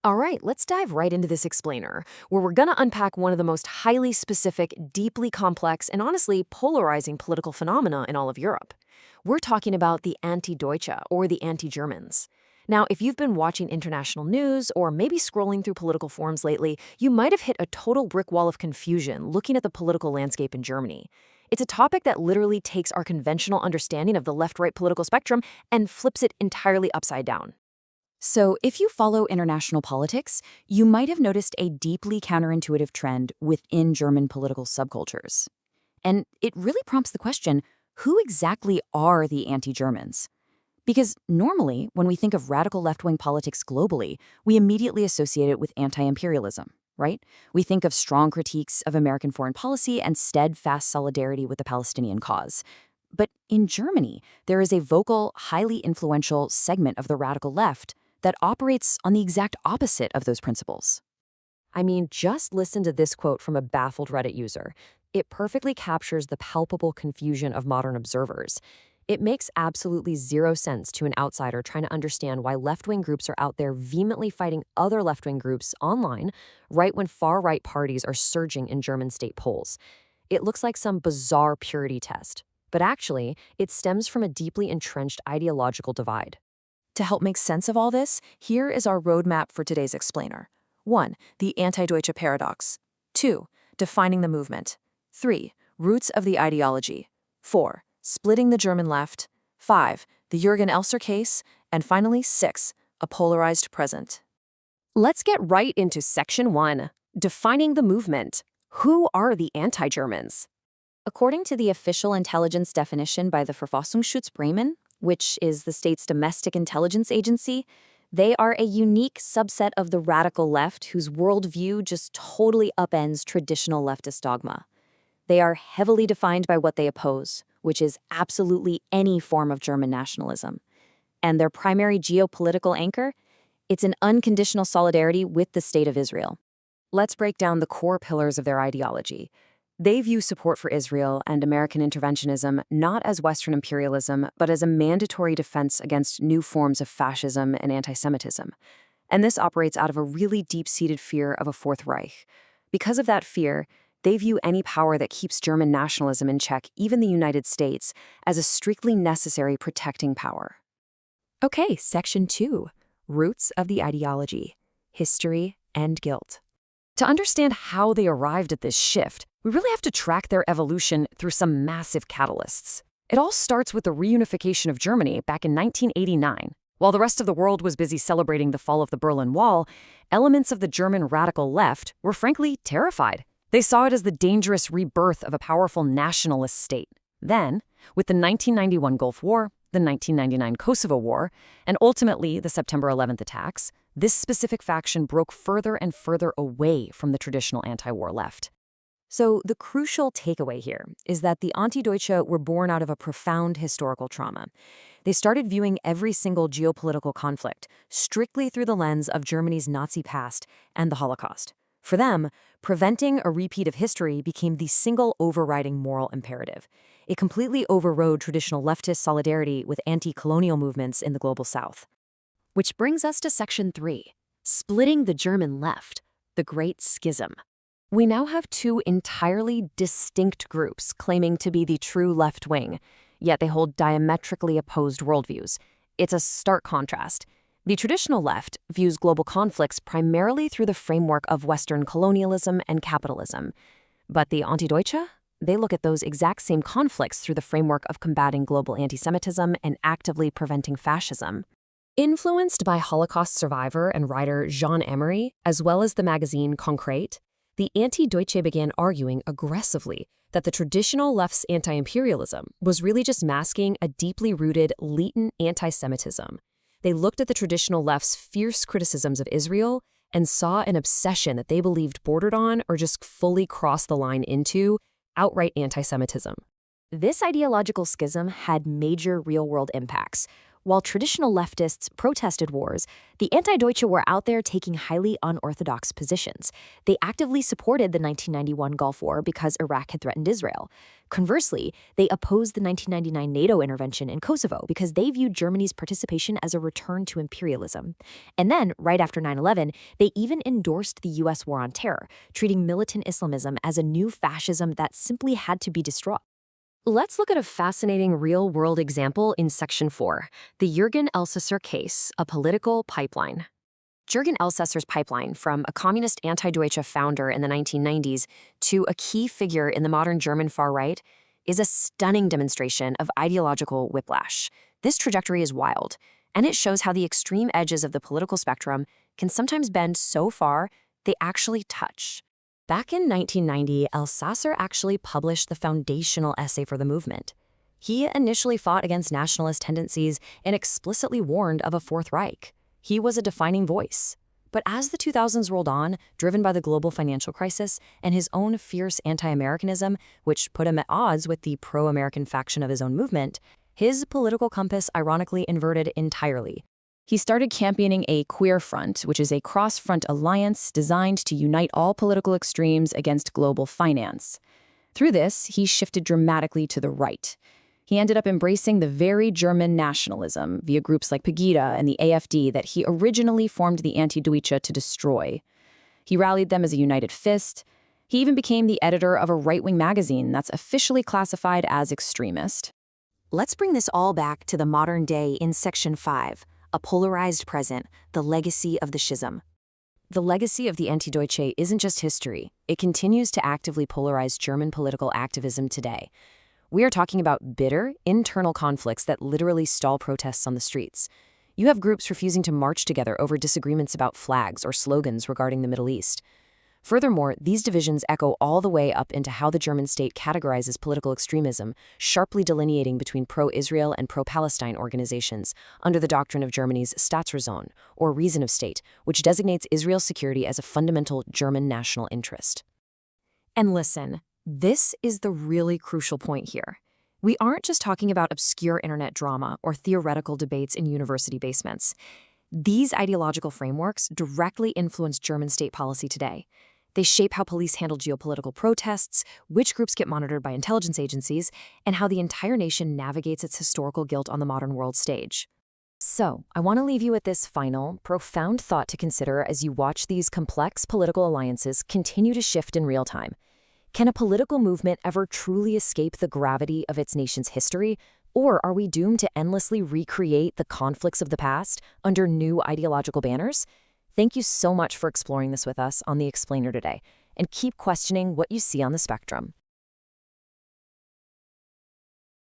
All right, let's dive right into this explainer, where we're going to unpack one of the most highly specific, deeply complex, and honestly polarizing political phenomena in all of Europe. We're talking about the Antideutsche, or the anti-Germans. Now, if you've been watching international news or maybe scrolling through political forums lately, you might have hit a total brick wall of confusion looking at the political landscape in Germany. It's a topic that literally takes our conventional understanding of the left-right political spectrum and flips it entirely upside down. So, if you follow international politics, you might have noticed a deeply counterintuitive trend within German political subcultures. And it really prompts the question, who exactly are the anti-Germans? Because normally, when we think of radical left-wing politics globally, we immediately associate it with anti-imperialism, right? We think of strong critiques of American foreign policy and steadfast solidarity with the Palestinian cause. But in Germany, there is a vocal, highly influential segment of the radical left that operates on the exact opposite of those principles. I mean, just listen to this quote from a baffled Reddit user. It perfectly captures the palpable confusion of modern observers. It makes absolutely zero sense to an outsider trying to understand why left-wing groups are out there vehemently fighting other left-wing groups online, right when far-right parties are surging in German state polls. It looks like some bizarre purity test, but actually, it stems from a deeply entrenched ideological divide. To help make sense of all this, here is our roadmap for today's explainer. 1. The Antideutsche Paradox. 2. Defining the movement. 3. Roots of the ideology. 4. Splitting the German left. 5. The Jürgen Elser case. And finally, 6. A polarized present. Let's get right into Section 1. Defining the movement. Who are the anti-Germans? According to the official intelligence definition by the Verfassungsschutz Bremen, which is the state's domestic intelligence agency, they are a unique subset of the radical left whose worldview just totally upends traditional leftist dogma. They are heavily defined by what they oppose, which is absolutely any form of German nationalism. And their primary geopolitical anchor? It's an unconditional solidarity with the State of Israel. Let's break down the core pillars of their ideology. They view support for Israel and American interventionism not as Western imperialism, but as a mandatory defense against new forms of fascism and anti-Semitism. And this operates out of a really deep-seated fear of a Fourth Reich. Because of that fear, they view any power that keeps German nationalism in check, even the United States, as a strictly necessary protecting power. Okay, Section 2. Roots of the ideology. History and guilt. To understand how they arrived at this shift, we really have to track their evolution through some massive catalysts. It all starts with the reunification of Germany back in 1989. While the rest of the world was busy celebrating the fall of the Berlin Wall, elements of the German radical left were frankly terrified. They saw it as the dangerous rebirth of a powerful nationalist state. Then, with the 1991 Gulf War, the 1999 Kosovo War, and ultimately the September 11th attacks, this specific faction broke further and further away from the traditional anti-war left. So the crucial takeaway here is that the Antideutsche were born out of a profound historical trauma. They started viewing every single geopolitical conflict strictly through the lens of Germany's Nazi past and the Holocaust. For them, preventing a repeat of history became the single overriding moral imperative. It completely overrode traditional leftist solidarity with anti-colonial movements in the global South. Which brings us to Section 3, splitting the German left, the Great Schism. We now have two entirely distinct groups claiming to be the true left wing, yet they hold diametrically opposed worldviews. It's a stark contrast. The traditional left views global conflicts primarily through the framework of Western colonialism and capitalism. But the Antideutsche? They look at those exact same conflicts through the framework of combating global anti-Semitism and actively preventing fascism. Influenced by Holocaust survivor and writer Jean Emery, as well as the magazine Konkret, the Antideutsche began arguing aggressively that the traditional left's anti-imperialism was really just masking a deeply rooted, latent anti-Semitism. They looked at the traditional left's fierce criticisms of Israel and saw an obsession that they believed bordered on or just fully crossed the line into outright anti-Semitism. This ideological schism had major real-world impacts. While traditional leftists protested wars, the Antideutsche were out there taking highly unorthodox positions. They actively supported the 1991 Gulf War because Iraq had threatened Israel. Conversely, they opposed the 1999 NATO intervention in Kosovo because they viewed Germany's participation as a return to imperialism. And then, right after 9/11, they even endorsed the U.S. war on terror, treating militant Islamism as a new fascism that simply had to be destroyed. Let's look at a fascinating real-world example in Section 4, the Jürgen Elsässer case, a political pipeline. Jürgen Elsässer's pipeline, from a communist Antideutsche founder in the 1990s to a key figure in the modern German far right, is a stunning demonstration of ideological whiplash. This trajectory is wild, and it shows how the extreme edges of the political spectrum can sometimes bend so far they actually touch. Back in 1990, Elsässer actually published the foundational essay for the movement. He initially fought against nationalist tendencies and explicitly warned of a Fourth Reich. He was a defining voice. But as the 2000s rolled on, driven by the global financial crisis and his own fierce anti-Americanism, which put him at odds with the pro-American faction of his own movement, his political compass ironically inverted entirely. He started championing a queer front, which is a cross-front alliance designed to unite all political extremes against global finance. Through this, he shifted dramatically to the right. He ended up embracing the very German nationalism via groups like Pegida and the AfD that he originally formed the Antideutsche to destroy. He rallied them as a united fist. He even became the editor of a right-wing magazine that's officially classified as extremist. Let's bring this all back to the modern day in Section 5. A polarized present, the legacy of the schism. The legacy of the Antideutsche isn't just history. It continues to actively polarize German political activism today. We are talking about bitter, internal conflicts that literally stall protests on the streets. You have groups refusing to march together over disagreements about flags or slogans regarding the Middle East. Furthermore, these divisions echo all the way up into how the German state categorizes political extremism, sharply delineating between pro-Israel and pro-Palestine organizations under the doctrine of Germany's Staatsräson, or reason of state, which designates Israel's security as a fundamental German national interest. And listen, this is the really crucial point here. We aren't just talking about obscure internet drama or theoretical debates in university basements. These ideological frameworks directly influence German state policy today. They shape how police handle geopolitical protests, which groups get monitored by intelligence agencies, and how the entire nation navigates its historical guilt on the modern world stage. So, I want to leave you with this final, profound thought to consider as you watch these complex political alliances continue to shift in real time. Can a political movement ever truly escape the gravity of its nation's history? Or are we doomed to endlessly recreate the conflicts of the past under new ideological banners? Thank you so much for exploring this with us on The Explainer today, and keep questioning what you see on the spectrum.